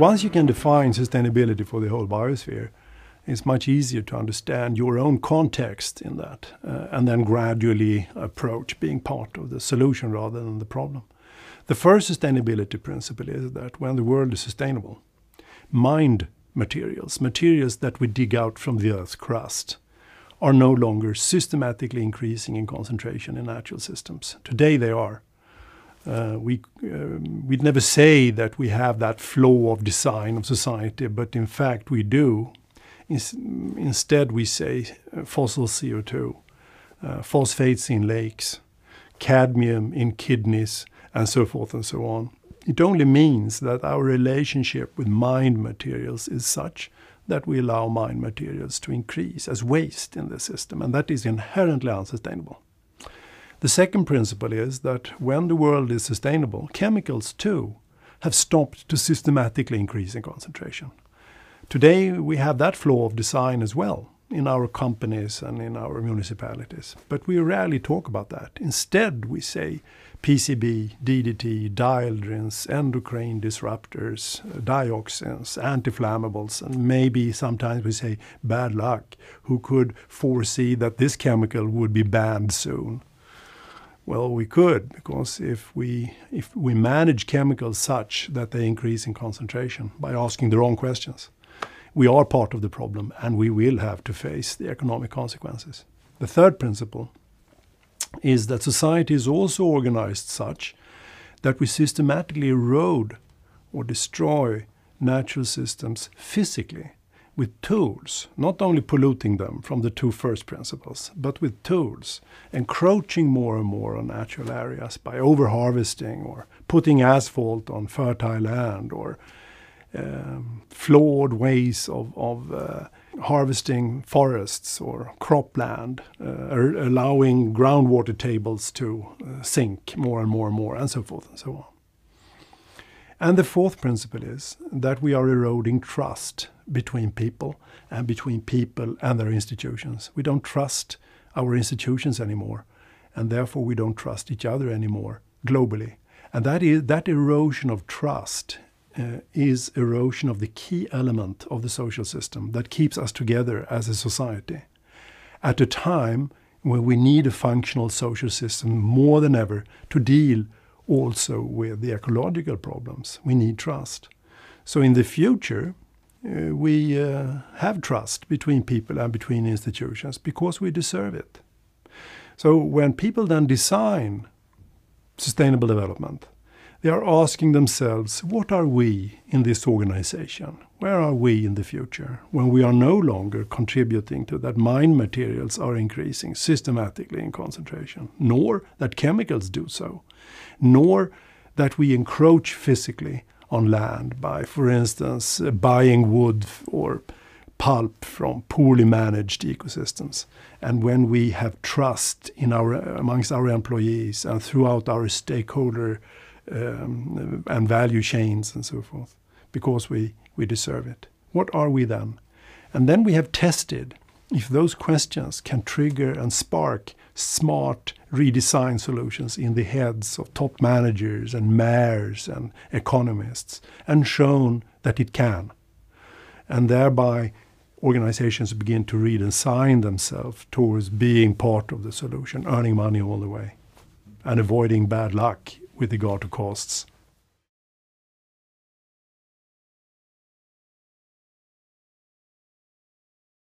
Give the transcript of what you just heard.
once you can define sustainability for the whole biosphere, it's much easier to understand your own context in that, and then gradually approach being part of the solution rather than the problem. The first sustainability principle is that when the world is sustainable, mined materials that we dig out from the Earth's crust, are no longer systematically increasing in concentration in natural systems. Today they are. We'd never say that we have that flaw of design of society, but in fact we do. Instead we say fossil CO2, phosphates in lakes, cadmium in kidneys, and so forth and so on. It only means that our relationship with mined materials is such that we allow mined materials to increase as waste in the system, and that is inherently unsustainable. The second principle is that when the world is sustainable, chemicals too have stopped to systematically increase in concentration. Today we have that flaw of design as well in our companies and in our municipalities, but we rarely talk about that. Instead we say PCB, DDT, dieldrins, endocrine disruptors, dioxins, anti-inflammables, and maybe sometimes we say bad luck. Who could foresee that this chemical would be banned soon? Well, we could, because if we manage chemicals such that they increase in concentration by asking the wrong questions, we are part of the problem and we will have to face the economic consequences. The third principle is that society is also organized such that we systematically erode or destroy natural systems physically with tools, not only polluting them from the two first principles, but with tools, encroaching more and more on natural areas by over-harvesting or putting asphalt on fertile land, or flawed ways of harvesting forests or cropland, allowing groundwater tables to sink more and more and more, and so forth and so on. And the fourth principle is that we are eroding trust between people and their institutions. We don't trust our institutions anymore, and therefore we don't trust each other anymore globally. And that erosion of trust is erosion of the key element of the social system that keeps us together as a society. At a time when we need a functional social system more than ever to deal also with the ecological problems, we need trust. So in the future, we have trust between people and between institutions because we deserve it. So when people then design sustainable development, they are asking themselves, what are we in this organization? Where are we in the future when we are no longer contributing to that mined materials are increasing systematically in concentration, nor that chemicals do so, nor that we encroach physically on land by, for instance, buying wood or pulp from poorly managed ecosystems. And when we have trust amongst our employees and throughout our stakeholder and value chains and so forth, because we deserve it. What are we then? And then we have tested if those questions can trigger and spark smart redesign solutions in the heads of top managers and mayors and economists, and shown that it can. And thereby organizations begin to redesign themselves towards being part of the solution, earning money all the way, and avoiding bad luck with regard to costs